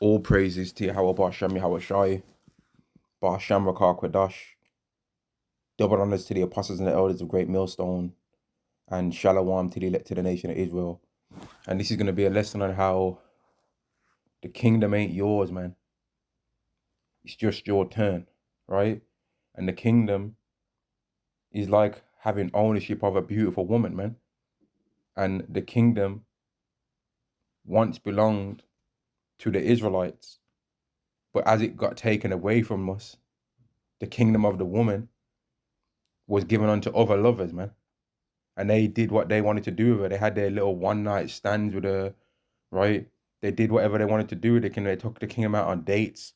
All praises to Yahweh Bashem, Yahweh Shai, Bashem Rakar Kwadash. Double honors to the apostles and the elders of Great Millstone, and Shalom to the elect to the nation of Israel. And this is going to be a lesson on how the kingdom ain't yours, man. It's just your turn, right? And the kingdom is like having ownership of a beautiful woman, man. And the kingdom once belonged to the Israelites, but as it got taken away from us, the kingdom of the woman was given unto other lovers, man. And they did what they wanted to do with her. They had their little one night stands with her, right? They did whatever they wanted to do with the kingdom. They took the kingdom out on dates.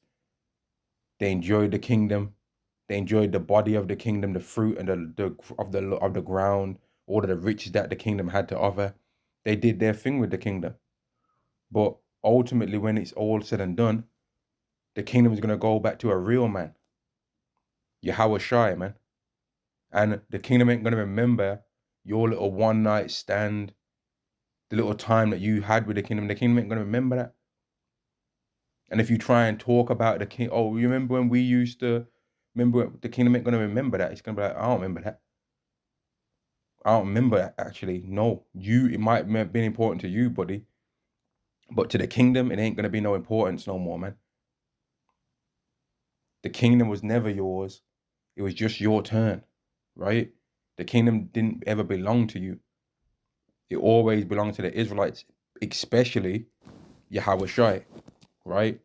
They enjoyed the kingdom. They enjoyed the body of the kingdom, the fruit and the ground, all of the riches that the kingdom had to offer. They did their thing with the kingdom. But ultimately, when it's all said and done, the kingdom is gonna go back to a real man, Yahweh Shai, man. And the kingdom ain't gonna remember your little one night stand, the little time that you had with the kingdom ain't gonna remember that. And if you try and talk about the king, oh, you remember when we used to remember, the kingdom ain't gonna remember that. It's gonna be like, I don't remember that. I don't remember that actually. No, it might have been important to you, buddy. But to the kingdom, it ain't gonna be no importance no more, man. The kingdom was never yours. It was just your turn, right? The kingdom didn't ever belong to you. It always belonged to the Israelites, especially Yahweh Shai, right?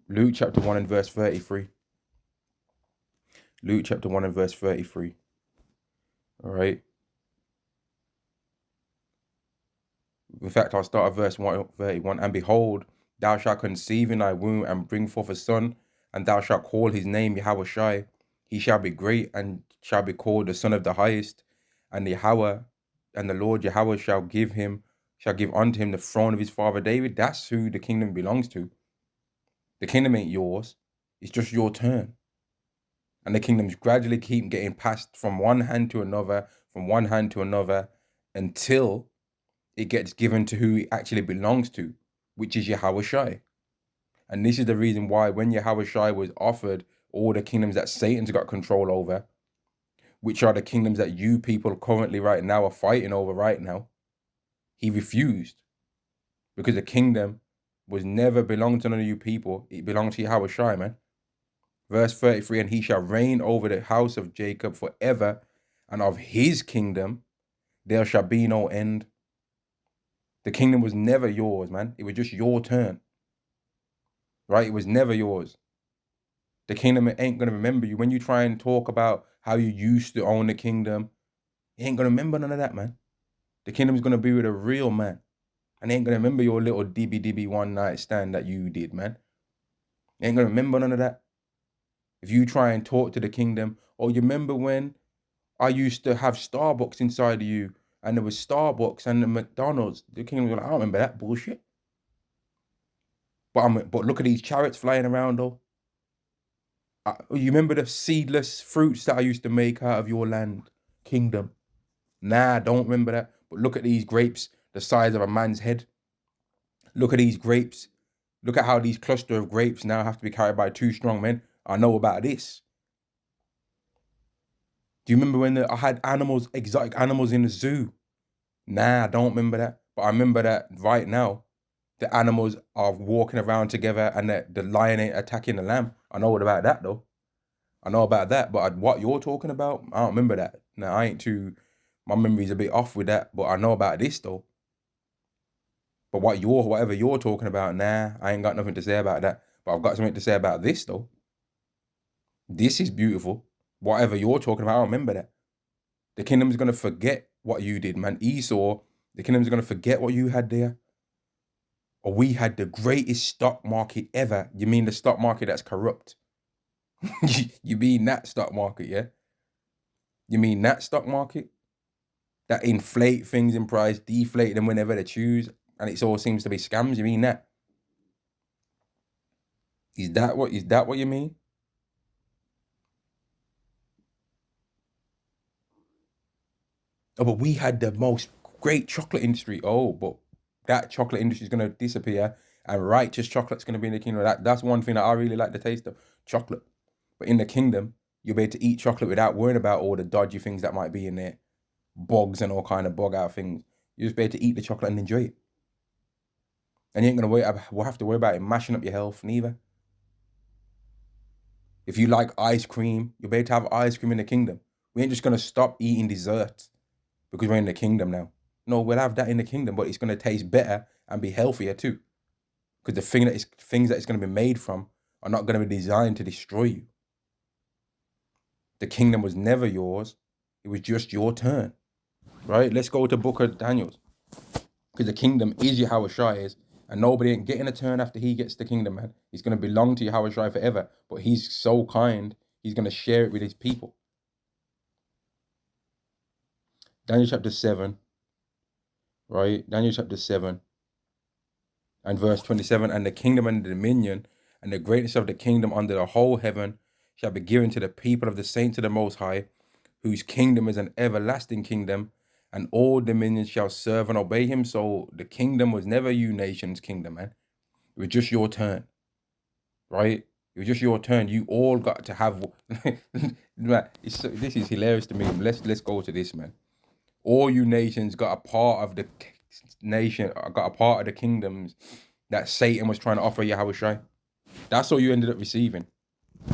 Luke chapter 1 and verse 33. Luke chapter 1 and verse 33. All right. In fact, I'll start at verse 31. And behold, thou shalt conceive in thy womb and bring forth a son, and thou shalt call his name Yahweh Shai. He shall be great and shall be called the Son of the Highest. And Yahweh and the Lord Yahweh shall give unto him the throne of his father David. That's who the kingdom belongs to. The kingdom ain't yours. It's just your turn. And the kingdoms gradually keep getting passed from one hand to another, until it gets given to who it actually belongs to, which is Yahweh Shai. And this is the reason why when Yahweh Shai was offered all the kingdoms that Satan's got control over, which are the kingdoms that you people currently right now are fighting over right now, he refused. Because the kingdom was never belonged to none of you people. It belonged to Yahweh Shai, man. Verse 33, and he shall reign over the house of Jacob forever, and of his kingdom there shall be no end. The kingdom was never yours, man. It was just your turn, right? It was never yours. The kingdom ain't going to remember you. When you try and talk about how you used to own the kingdom, he ain't going to remember none of that, man. The kingdom's going to be with a real man. And he ain't going to remember your little DB one night stand that you did, man. He ain't going to remember none of that. If you try and talk to the kingdom, oh, you remember when I used to have Starbucks inside of you, and there was Starbucks and the McDonald's. The kingdom was like, I don't remember that bullshit. But look at these chariots flying around though. You remember the seedless fruits that I used to make out of your land, kingdom? Nah, I don't remember that. But look at these grapes, the size of a man's head. Look at these grapes. Look at how these cluster of grapes now have to be carried by two strong men. I know about this. Do you remember when I had animals, exotic animals in the zoo? Nah, I don't remember that. But I remember that right now, the animals are walking around together and the lion ain't attacking the lamb. I know about that though. I know about that, but what you're talking about, I don't remember that. Now my memory's a bit off with that, but I know about this though. But whatever you're talking about, nah, I ain't got nothing to say about that. But I've got something to say about this though. This is beautiful. Whatever you're talking about, I don't remember that. The kingdom's gonna forget what you did, man. Esau, the kingdom's gonna forget what you had there. Or we had the greatest stock market ever. You mean the stock market that's corrupt? You mean that stock market, yeah? You mean that stock market that inflate things in price, deflate them whenever they choose, and it all seems to be scams? You mean that? Is that what you mean? Oh, but we had the most great chocolate industry. Oh, but that chocolate industry is gonna disappear. and righteous chocolate's going to be in the kingdom. That's one thing that I really like the taste of, chocolate. But in the kingdom, you'll be able to eat chocolate without worrying about all the dodgy things that might be in there, bugs and all kind of bug out things. You just be able to eat the chocolate and enjoy it. And you ain't going to have to worry about it mashing up your health neither. If you like ice cream, you'll be able to have ice cream in the kingdom. We ain't just going to stop eating desserts because we're in the kingdom now. No, we'll have that in the kingdom, but it's going to taste better and be healthier too. Because the things that it's going to be made from are not going to be designed to destroy you. The kingdom was never yours. It was just your turn. Right? Let's go to Book of Daniel. Because the kingdom is Yahushua, and nobody ain't getting a turn after he gets the kingdom, man. He's going to belong to Yahushua forever. But he's so kind, he's going to share it with his people. Daniel chapter 7. Right? Daniel chapter 7. And verse 27. And the kingdom and the dominion and the greatness of the kingdom under the whole heaven shall be given to the people of the saints of the Most High, whose kingdom is an everlasting kingdom, and all dominions shall serve and obey him. So the kingdom was never you nation's kingdom, man. It was just your turn, right? It was just your turn. You all got to have. This is hilarious to me. Let's go to this, man. All you nations got a part of the nation, got a part of the kingdoms that Satan was trying to offer Yahushua. That's all you ended up receiving.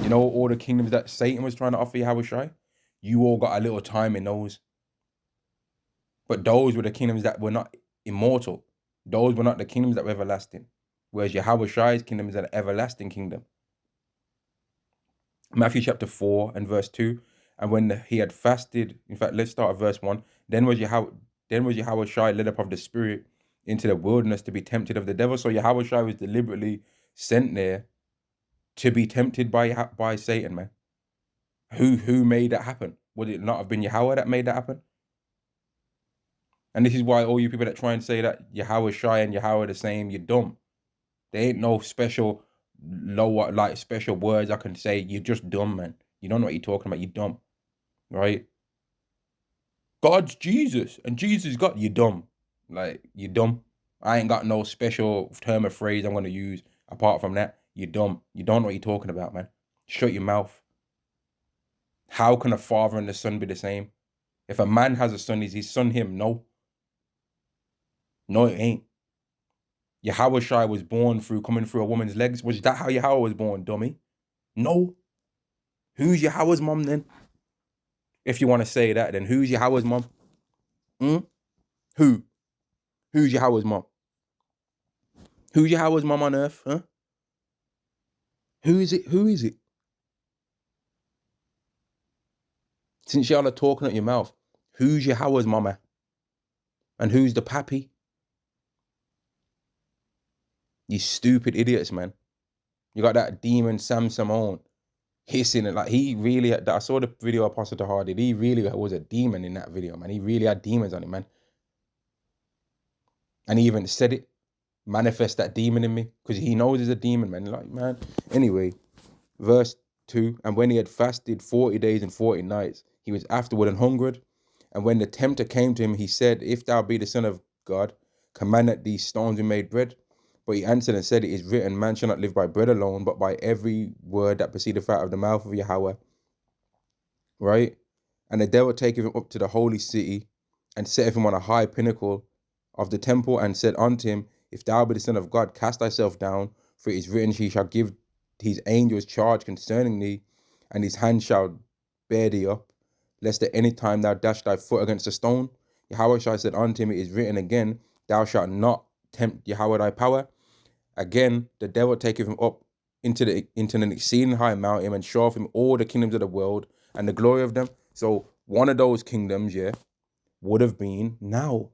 You know, all the kingdoms that Satan was trying to offer Yahushua, you all got a little time in those. But those were the kingdoms that were not immortal. Those were not the kingdoms that were everlasting. Whereas Yahushua's kingdom is an everlasting kingdom. Matthew chapter 4 and verse 2. And when he had fasted, in fact, let's start at verse 1. Then was Yahushua led up of the Spirit into the wilderness to be tempted of the devil. So Yahushua was deliberately sent there to be tempted by Satan, man. Who made that happen? Would it not have been Yahweh that made that happen? And this is why all you people that try and say that Yahushua and Yahweh are the same, you're dumb. There ain't no special special words I can say. You're just dumb, man. You don't know what you're talking about. You're dumb, right? God's Jesus and Jesus is God. You're dumb. Like, you're dumb. I ain't got no special term or phrase I'm going to use apart from that. You're dumb. You don't know what you're talking about, man. Shut your mouth. How can a father and the son be the same? If a man has a son, is his son him? No. No, it ain't. Yahushua was born coming through a woman's legs. Was that how Yahweh was born, dummy? No. Who's Yahweh's mom then? If you want to say that, then who's Yahweh's mom? Who? Who's Yahweh's mom? Who's Yahweh's mom on earth? Huh? Who is it? Who is it? Since y'all are talking at your mouth, who's Yahweh's mama? And who's the pappy? You stupid idiots, man. You got that demon Sam Simone hissing it. Like, he really, I saw the video Apostle Tahar did. He really was a demon in that video, man. He really had demons on him, man. And he even said it, manifest that demon in me, because he knows he's a demon, man. Like, man. Anyway, verse 2, and when he had fasted 40 days and 40 nights, he was afterward and hungered. And when the tempter came to him, he said, if thou be the Son of God, command that these stones be made bread. But he answered and said, it is written, man shall not live by bread alone, but by every word that proceedeth out of the mouth of Yahweh. Right? And the devil taketh him up to the holy city, and setteth him on a high pinnacle of the temple, and said unto him, if thou be the Son of God, cast thyself down, for it is written, he shall give his angels charge concerning thee, and his hand shall bear thee up, lest at any time thou dash thy foot against a stone. Yahweh said unto him, it is written again, thou shalt not tempt Yahweh thy power. Again, the devil taketh him up into an exceeding high mountain, and showeth him all the kingdoms of the world and the glory of them. So one of those kingdoms, would have been now.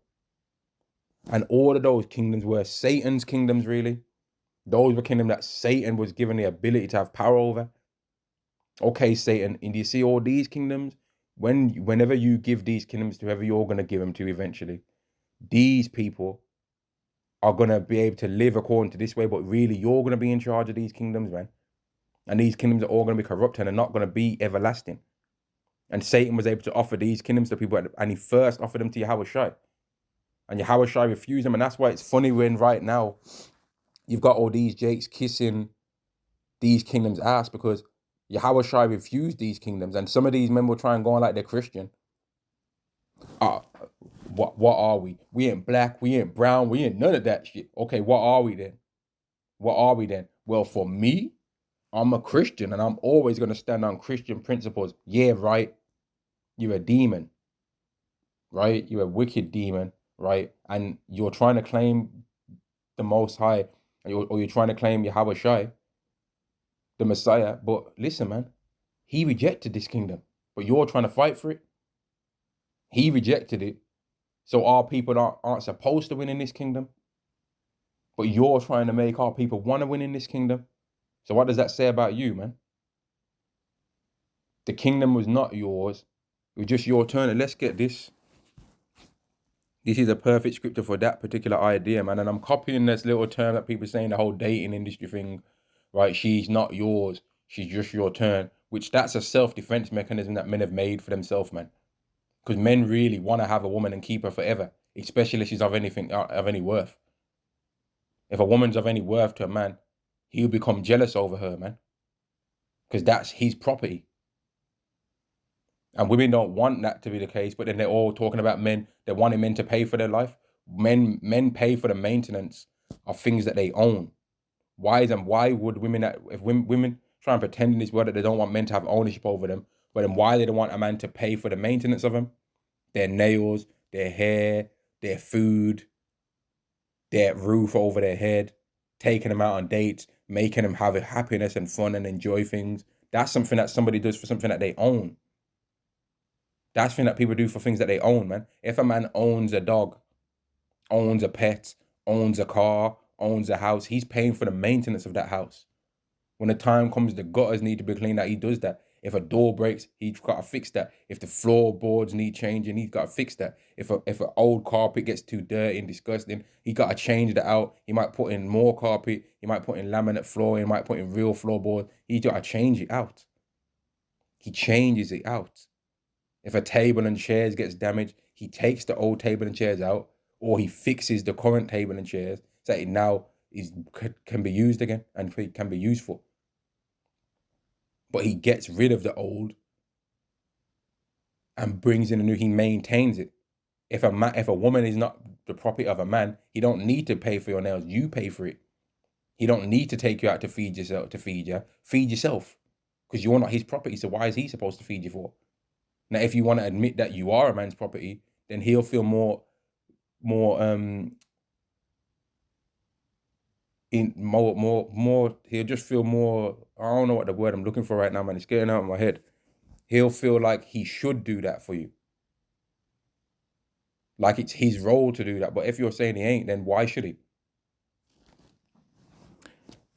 And all of those kingdoms were Satan's kingdoms, really. Those were kingdoms that Satan was given the ability to have power over. Okay, Satan, and do you see all these kingdoms? Whenever you give these kingdoms to whoever you're going to give them to eventually, these people are going to be able to live according to this way, but really you're going to be in charge of these kingdoms, man. And these kingdoms are all going to be corrupt and are not going to be everlasting. And Satan was able to offer these kingdoms to people, and he first offered them to Yahushua. And Yahushua refused them, and that's why it's funny when right now You've got all these Jakes kissing these kingdoms' ass because Yahweh Shai refused these kingdoms, and some of these men will try and go on like they're Christian. What are we? We ain't black, we ain't brown, we ain't none of that shit. Okay, what are we then? What are we then? Well, for me, I'm a Christian and I'm always going to stand on Christian principles. Yeah, right. You're a demon, right? You're a wicked demon, right? And you're trying to claim the Most High, or you're trying to claim Yahweh Shai, the Messiah. But listen, man, he rejected this kingdom, but you're trying to fight for it. He rejected it. So our people aren't supposed to win in this kingdom, but you're trying to make our people want to win in this kingdom. So what does that say about you, man? The kingdom was not yours. It was just your turn. And let's get this. This is a perfect scripture for that particular idea, man. And I'm copying this little term that people say in the whole dating industry thing, right? She's not yours. She's just your turn. Which that's a self-defense mechanism that men have made for themselves, man. Because men really want to have a woman and keep her forever, especially if she's of any worth. If a woman's of any worth to a man, he'll become jealous over her, man. Because that's his property. And women don't want that to be the case, but then they're all talking about men. They're wanting men to pay for their life. Men pay for the maintenance of things that they own. Why would women, if women try and pretend in this world that they don't want men to have ownership over them, but then why they don't want a man to pay for the maintenance of them? Their nails, their hair, their food, their roof over their head, taking them out on dates, making them have happiness and fun and enjoy things. That's something that somebody does for something that they own. That's thing that people do for things that they own, man. If a man owns a dog, owns a pet, owns a car, owns a house, he's paying for the maintenance of that house. When the time comes, the gutters need to be cleaned out, he does that. If a door breaks, he's got to fix that. If the floorboards need changing, he's got to fix that. If an old carpet gets too dirty and disgusting, he got to change that out. He might put in more carpet. He might put in laminate flooring. He might put in real floorboard. He got to change it out. He changes it out. If a table and chairs gets damaged, he takes the old table and chairs out, or he fixes the current table and chairs so it now can be used again and can be useful. But he gets rid of the old and brings in a new. He maintains it. If a woman is not the property of a man, he don't need to pay for your nails. You pay for it. He don't need to take you out to feed yourself. Feed yourself, because you're not his property. So why is he supposed to feed you for? Now, if you want to admit that you are a man's property, then he'll feel more he'll just feel more, I don't know what the word I'm looking for right now, man. It's getting out of my head. He'll feel like he should do that for you. Like it's his role to do that. But if you're saying he ain't, then why should he?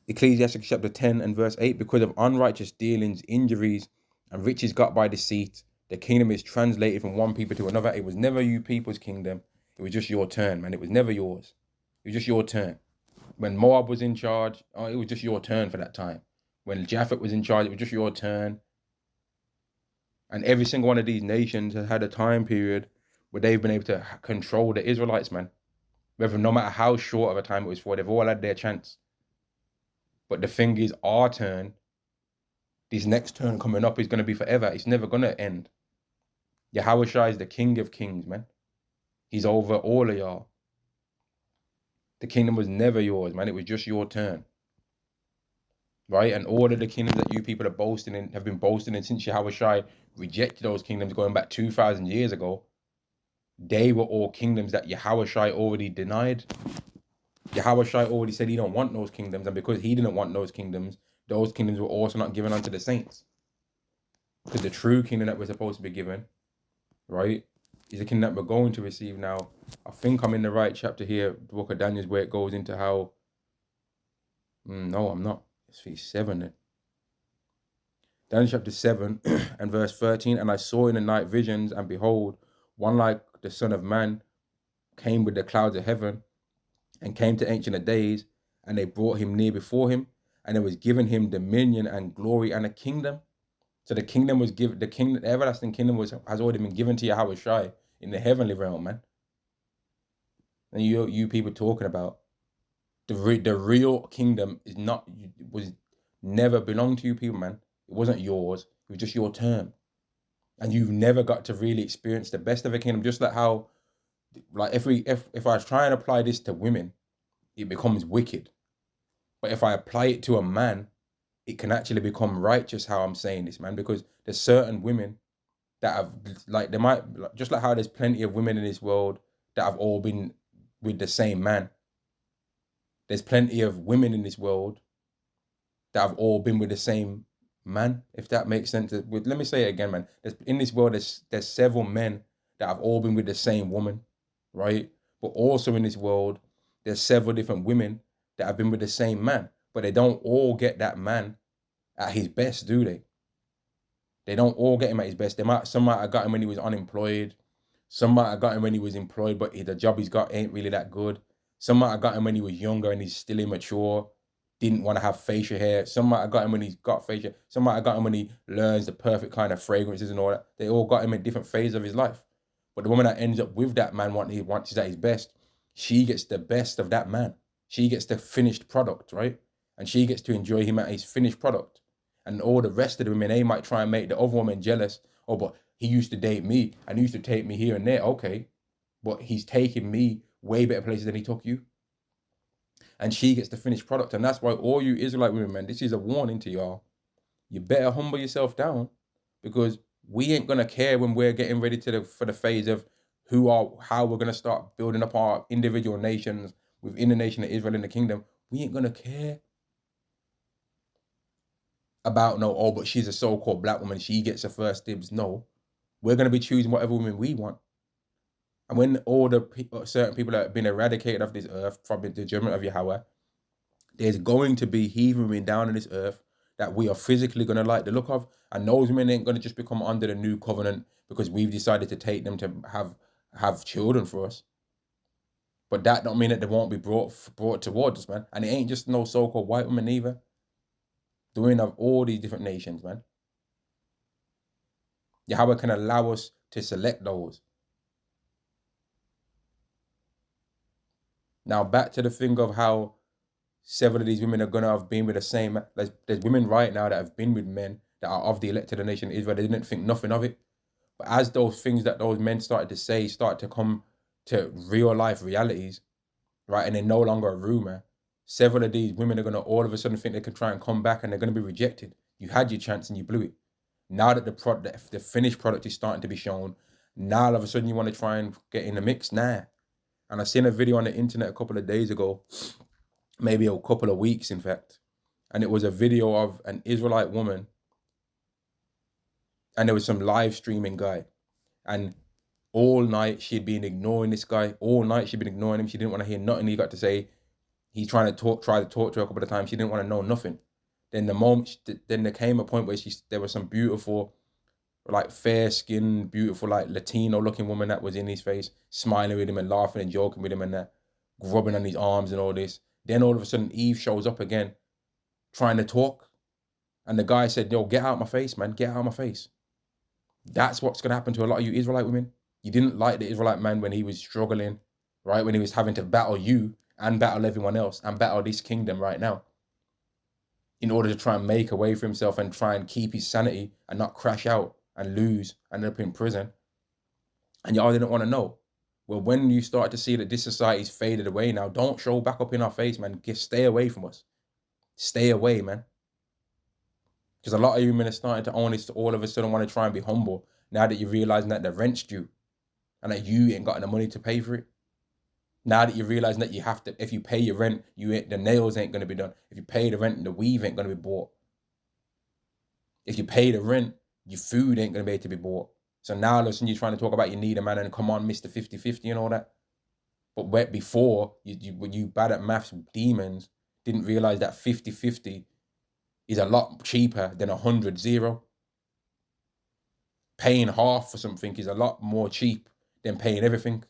Ecclesiastes chapter 10 and verse 8, because of unrighteous dealings, injuries, and riches got by deceit, the kingdom is translated from one people to another. It was never you people's kingdom. It was just your turn, man. It was never yours. It was just your turn. When Moab was in charge, it was just your turn for that time. When Japhet was in charge, it was just your turn. And every single one of these nations has had a time period where they've been able to control the Israelites, man. Whether no matter how short of a time it was for, they've all had their chance. But the thing is, our turn, this next turn coming up is going to be forever. It's never going to end. Yahweh Shai is the King of Kings, man. He's over all of y'all. The kingdom was never yours, man. It was just your turn. Right? And all of the kingdoms that you people are boasting in, have been boasting in since Yahweh Shai rejected those kingdoms going back 2,000 years ago. They were all kingdoms that Yahweh Shai already denied. Yahweh Shai already said he don't want those kingdoms. And because he didn't want those kingdoms were also not given unto the saints. Because the true kingdom that we're supposed to be given, right, is the kingdom that we're going to receive now. I think I'm in the right chapter here, the book of Daniel, where it goes into how... no, I'm not. It's verse 7 then. Daniel chapter 7 and verse 13, and I saw in the night visions, and behold, one like the Son of Man came with the clouds of heaven, and came to Ancient of Days, and they brought him near before him, and it was given him dominion and glory and a kingdom. So the kingdom was given, the everlasting kingdom has already been given to Yahweh Shai in the heavenly realm, man. And you people talking about The real kingdom is not, was never belonged to you people, man. It wasn't yours. It was just your term. And you've never got to really experience the best of a kingdom. Just like how, like, if I try and apply this to women, it becomes wicked. But if I apply it to a man, it can actually become righteous, how I'm saying this, man, because there's certain women that have, like, they might, just like how there's plenty of women in this world that have all been with the same man. There's plenty of women in this world that have all been with the same man, if that makes sense. Let me say it again, man. In this world, there's several men that have all been with the same woman, right? But also in this world, there's several different women that have been with the same man, but they don't all get that man at his best, do they? They don't all get him at his best. Some might have got him when he was unemployed. Some might have got him when he was employed, but the job he's got ain't really that good. Some might have got him when he was younger and he's still immature, didn't want to have facial hair. Some might have got him when he's got facial. Some might have got him when he learns the perfect kind of fragrances and all that. They all got him in different phases of his life. But the woman that ends up with that man, once he's at his best, she gets the best of that man. She gets the finished product, right? And she gets to enjoy him at his finished product. And all the rest of the women, they might try and make the other woman jealous. Oh, but he used to date me and he used to take me here and there. Okay, but he's taking me way better places than he took you. And she gets the finished product. And that's why all you Israelite women, man, this is a warning to y'all. You better humble yourself down, because we ain't gonna care when we're getting ready for the phase of how we're gonna start building up our individual nations within the nation of Israel and the kingdom. We ain't gonna care about but she's a so-called black woman, she gets the first dibs. No, we're gonna be choosing whatever women we want. And when all the certain people that have been eradicated off this earth from the judgment of Yahweh, there's going to be heathen women down on this earth that we are physically going to like the look of. And those women ain't going to just become under the new covenant because we've decided to take them to have children for us. But that don't mean that they won't be brought towards us, man. And it ain't just no so-called white women either. The women of all these different nations, man. Yahweh can allow us to select those. Now back to the thing of how several of these women are going to have been with the same. There's women right now that have been with men that are of the elected nation of Israel. They didn't think nothing of it. But as those things that those men started to say start to come to real life realities, right, and they're no longer a rumor, several of these women are going to all of a sudden think they can try and come back, and they're going to be rejected. You had your chance and you blew it. Now that the finished product is starting to be shown, now all of a sudden you want to try and get in the mix? Nah. And I seen a video on the internet a couple of days ago, maybe a couple of weeks, in fact. And it was a video of an Israelite woman. And there was some live streaming guy. And all night she'd been ignoring this guy. All night she'd been ignoring him. She didn't want to hear nothing he got to say. He's trying to try to talk to her a couple of times. She didn't want to know nothing. Then then there came a point where there was some beautiful, like, fair skinned, beautiful, like, Latino looking woman that was in his face, smiling with him and laughing and joking with him and that, grubbing on his arms and all this. Then all of a sudden Eve shows up again, trying to talk. And the guy said, yo, get out of my face, man. Get out of my face. That's what's going to happen to a lot of you Israelite women. You didn't like the Israelite man when he was struggling, right? When he was having to battle you and battle everyone else and battle this kingdom right now, in order to try and make a way for himself and try and keep his sanity and not crash out and lose and end up in prison. And y'all didn't want to know. Well, when you start to see that this society's faded away now, don't show back up in our face, man. Just stay away from us. Stay away, man. Because a lot of you men are starting to own this, all of a sudden want to try and be humble now that you're realizing that the rent's due and that you ain't got the money to pay for it. Now that you're realizing that you have to, if you pay your rent, the nails ain't going to be done. If you pay the rent, the weave ain't going to be bought. If you pay the rent, your food ain't going to be able to be bought. So now all of a sudden you're trying to talk about you need a man and come on, Mr. 50-50 and all that. But before, you bad at maths demons didn't realize that 50-50 is a lot cheaper than 100-0. Paying half for something is a lot more cheap than paying everything.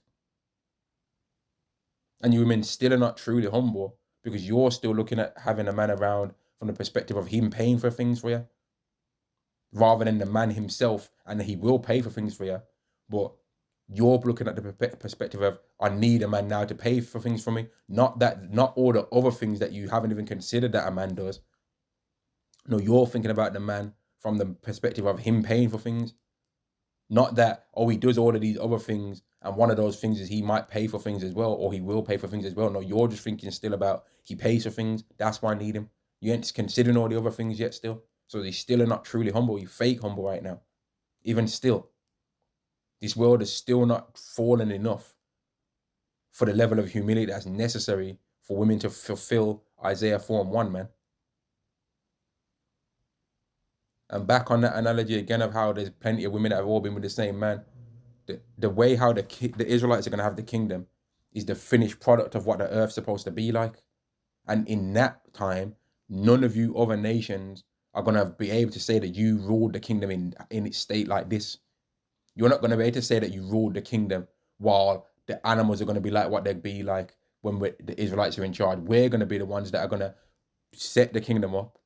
And you women still are not truly humble because you're still looking at having a man around from the perspective of him paying for things for you, rather than the man himself, and he will pay for things for you. But You're looking at the perspective of, I need a man now to pay for things for me. Not all the other things that you haven't even considered that a man does. No, you're thinking about the man from the perspective of him paying for things. Not that, oh, he does all of these other things, and one of those things is he might pay for things as well, or he will pay for things as well. No, you're just thinking still about he pays for things. That's why I need him. You ain't considering all the other things yet still. So he's still not truly humble. He's fake humble right now. Even still. This world is still not fallen enough for the level of humility that's necessary for women to fulfill Isaiah 4:1, man. And back on that analogy again of how there's plenty of women that have all been with the same man. The way how the Israelites are going to have the kingdom is the finished product of what the earth's supposed to be like. And in that time, none of you other nations are going to be able to say that you ruled the kingdom in its state like this. You're not going to be able to say that you ruled the kingdom while the animals are going to be like what they'd be like when the Israelites are in charge. We're going to be the ones that are going to set the kingdom up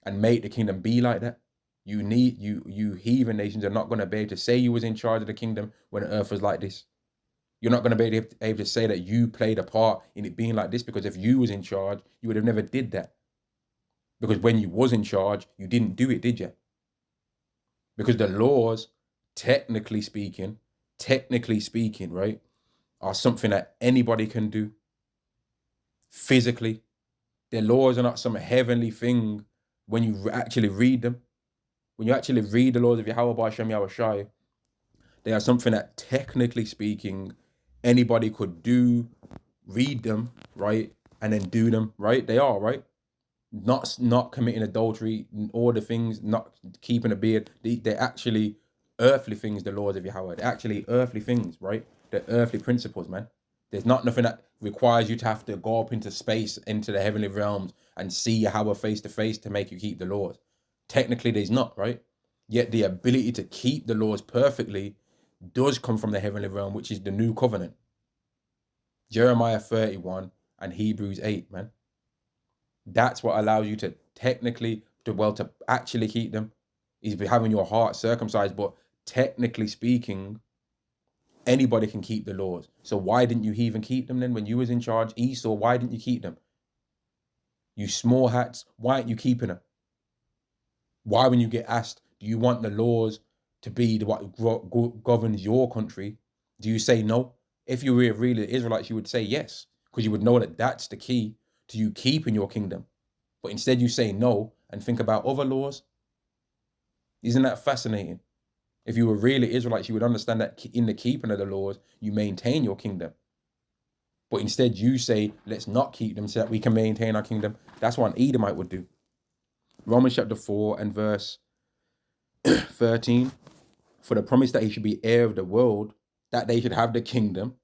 and make the kingdom be like that. You heathen nations are not going to be able to say you was in charge of the kingdom when the earth was like this. You're not going to be able to say that you played a part in it being like this, because if you was in charge, you would have never did that. Because when you was in charge, you didn't do it, did you? Because the laws, technically speaking, right, are something that anybody can do physically. The laws are not some heavenly thing when you actually read them. When you actually read the laws of Yahweh B'Shem Yahweh Shai, they are something that, technically speaking, anybody could do, read them, right, and then do them, right? They are, right? Not committing adultery, all the things, not keeping a beard. They're actually earthly things, the laws of Yahweh. They're actually earthly things, right? They're earthly principles, man. There's not nothing that requires you to have to go up into space, into the heavenly realms, and see Yahweh face to face to make you keep the laws. Technically, there's not, right? Yet the ability to keep the laws perfectly does come from the heavenly realm, which is the new covenant. Jeremiah 31 and Hebrews 8, man. That's what allows you to technically, to actually keep them, is having your heart circumcised. But technically speaking, anybody can keep the laws. So why didn't you even keep them then when you was in charge? Esau, why didn't you keep them? You small hats, why aren't you keeping them? Why, when you get asked, do you want the laws to be what governs your country, do you say no? If you were really Israelites, you would say yes, because you would know that that's the key to you keeping your kingdom. But instead you say no and think about other laws. Isn't that fascinating? If you were really Israelites, you would understand that in the keeping of the laws, you maintain your kingdom. But instead you say, let's not keep them so that we can maintain our kingdom. That's what an Edomite would do. Romans chapter 4 and verse 13. For the promise that he should be heir of the world, that they should have the kingdom,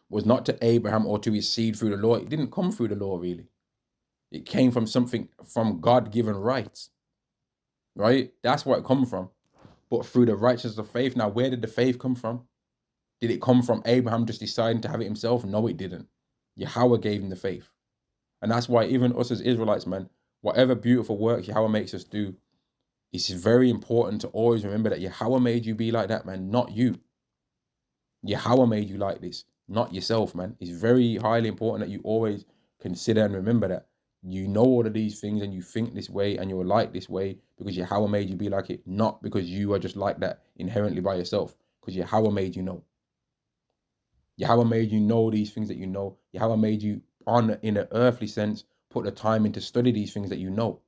was not to Abraham or to his seed through the law. It didn't come through the law, really. It came from something, from God-given rights, right? That's where it come from. But through the righteousness of faith. Now, where did the faith come from? Did it come from Abraham just deciding to have it himself? No, it didn't. Yahweh gave him the faith. And that's why even us as Israelites, man, whatever beautiful work Yahweh makes us do, it's very important to always remember that Yahweh made you be like that, man, not you. Yahweh made you like this, not yourself, man. It's very highly important that you always consider and remember that you know all of these things and you think this way and you're like this way because Yahweh made you be like it, not because you are just like that inherently by yourself, because Yahweh made you know. Yahweh made you know these things that you know. Yahweh made you, in an earthly sense, put the time in to study these things that you know.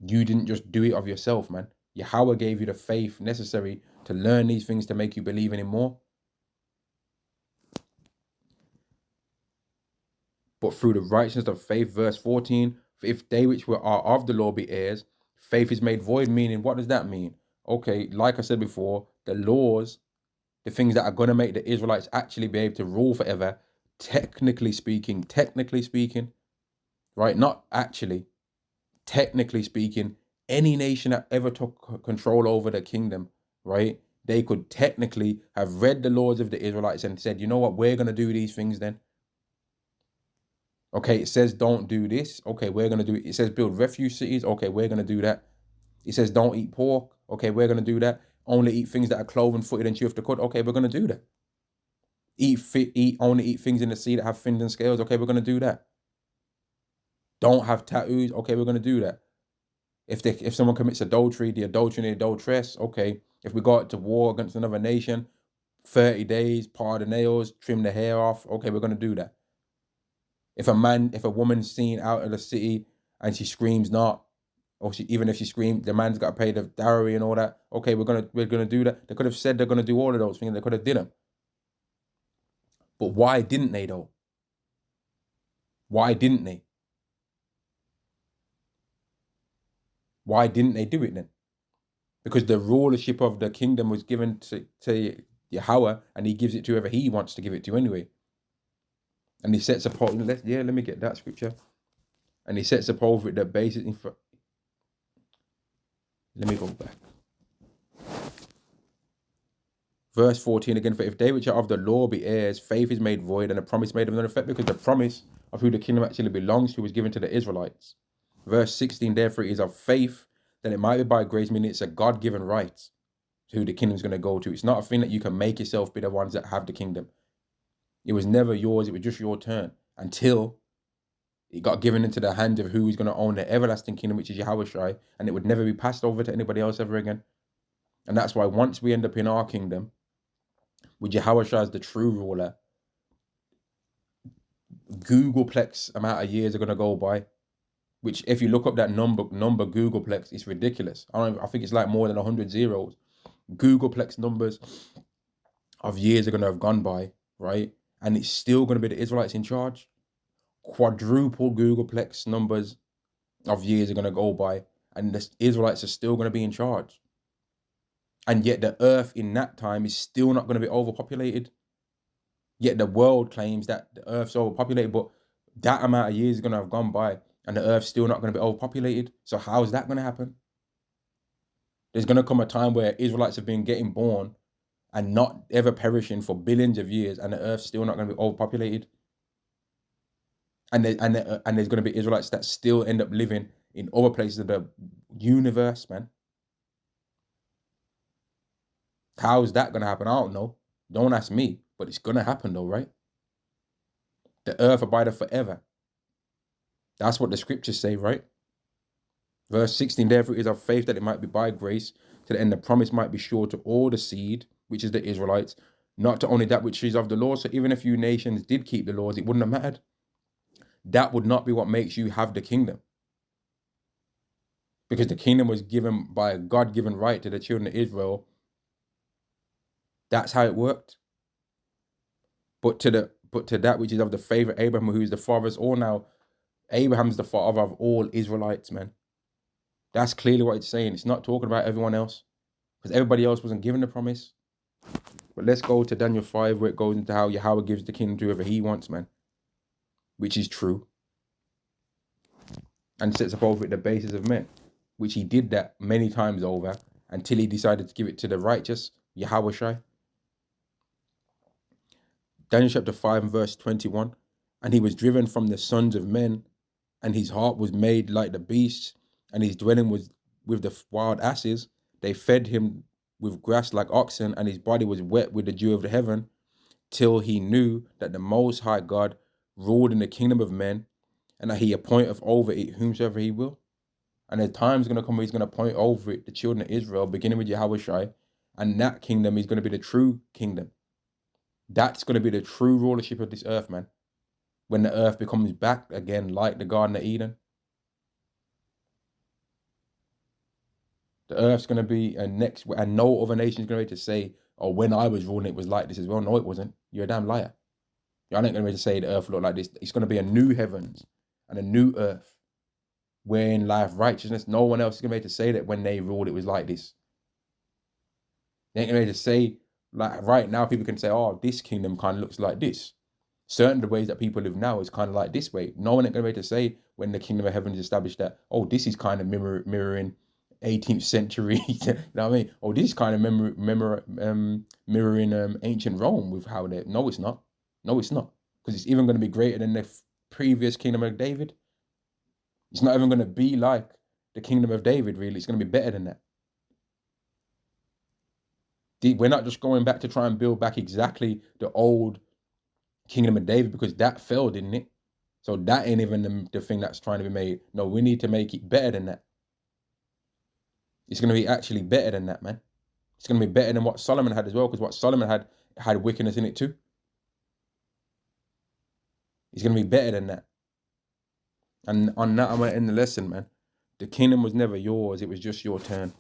You didn't just do it of yourself, man. Yahweh gave you the faith necessary to learn these things to make you believe in him more. But through the righteousness of faith, verse 14, if they which are of the law be heirs, faith is made void, meaning, what does that mean? Okay, like I said before, the laws, the things that are going to make the Israelites actually be able to rule forever, technically speaking, right? Not actually, technically speaking, any nation that ever took control over the kingdom, right? They could technically have read the laws of the Israelites and said, you know what, we're going to do these things then. Okay, it says don't do this. Okay, we're going to do it. It says build refuge cities. Okay, we're going to do that. It says don't eat pork. Okay, we're going to do that. only eat things that are cloven footed and chew off the cud. Okay, we're going to do that. Only eat things in the sea that have fins and scales. Okay, we're going to do that. Don't have tattoos. Okay, we're going to do that. If someone commits adultery, the adultery and the adulteress. Okay, if we go out to war against another nation, 30 days, par the nails, trim the hair off. Okay, we're going to do that. If a woman's seen out of the city and she screams not, or even if she screams, the man's got to pay the dowry and all that. Okay, we're gonna do that. They could have said they're gonna do all of those things. They could have did them. But why didn't they though? Why didn't they? Why didn't they do it then? Because the rulership of the kingdom was given to Yahweh, and he gives it to whoever he wants to give it to anyway. And he sets up, let me get that scripture. And he sets up over it the basis. Let me go back. Verse 14 again, for if they which are of the law be heirs, faith is made void, and the promise made of none effect, because the promise of who the kingdom actually belongs to was given to the Israelites. Verse 16, therefore it is of faith, that it might be by grace, meaning it's a God-given right to who the kingdom's going to go to. It's not a thing that you can make yourself be the ones that have the kingdom. It was never yours, it was just your turn, until it got given into the hands of who is going to own the everlasting kingdom, which is Yahushua, and it would never be passed over to anybody else ever again. And that's why once we end up in our kingdom, with Yahushua as the true ruler, Googleplex amount of years are going to go by, which if you look up that number Googleplex, it's ridiculous. I think it's like more than 100 zeros. Googleplex numbers of years are going to have gone by, right? And it's still going to be the Israelites in charge. Quadruple Googleplex numbers of years are going to go by, and the Israelites are still going to be in charge. And yet the earth in that time is still not going to be overpopulated. Yet the world claims that the earth's overpopulated, but that amount of years is going to have gone by and the earth's still not going to be overpopulated. So how is that going to happen? There's going to come a time where Israelites have been getting born and not ever perishing for billions of years, and the earth's still not going to be overpopulated. And there's going to be Israelites that still end up living in other places of the universe, man. How is that going to happen? I don't know. Don't ask me, but it's going to happen though, right? The earth abideth forever. That's what the scriptures say, right? Verse 16, therefore it is of faith that it might be by grace, to the end the promise might be sure to all the seed, which is the Israelites, not to only that which is of the law. So even if you nations did keep the laws, it wouldn't have mattered. That would not be what makes you have the kingdom. Because the kingdom was given by a God-given right to the children of Israel. That's how it worked. But to that which is of the faith of Abraham, who is the father of us all now, Abraham's the father of all Israelites, man. That's clearly what it's saying. It's not talking about everyone else, because everybody else wasn't given the promise. But let's go to Daniel 5, where it goes into how Yahweh gives the kingdom to whoever he wants, man. Which is true. And sets up over it the basis of men. Which he did that many times over, until he decided to give it to the righteous, Yahushua. Daniel chapter 5 and verse 21. And he was driven from the sons of men, and his heart was made like the beasts, and his dwelling was with the wild asses. They fed him with grass like oxen, and his body was wet with the dew of the heaven, till he knew that the Most High God ruled in the kingdom of men, and that he appointeth over it whomsoever he will. And the time's going to come where he's going to appoint over it the children of Israel, beginning with Yahushua, and that kingdom is going to be the true kingdom. That's going to be the true rulership of this earth, man. When the earth becomes back again like the Garden of Eden. The earth's going to be and no other nation is going to be able to say, oh, when I was ruling, it was like this as well. No, it wasn't. You're a damn liar. Y'all ain't going to be able to say the earth looked like this. It's going to be a new heavens and a new earth, wherein life, righteousness. No one else is going to be able to say that when they ruled, it was like this. They ain't going to be able to say, like right now, people can say, oh, this kingdom kind of looks like this. Certain of the ways that people live now is kind of like this way. No one ain't going to be able to say when the kingdom of heaven is established that, oh, this is kind of mirroring 18th century, you know what I mean? Oh, this is kind of mirroring ancient Rome with how they. No, it's not. No, it's not. Because it's even going to be greater than the previous kingdom of David. It's not even going to be like the kingdom of David, really. It's going to be better than that. We're not just going back to try and build back exactly the old Kingdom of David, because that failed, didn't it? So that ain't even the thing that's trying to be made. No, we need to make it better than that. It's going to be actually better than that, man. It's going to be better than what Solomon had as well, because what Solomon had wickedness in it too. It's going to be better than that. And on that, I'm going to end the lesson, man. The kingdom was never yours. It was just your turn.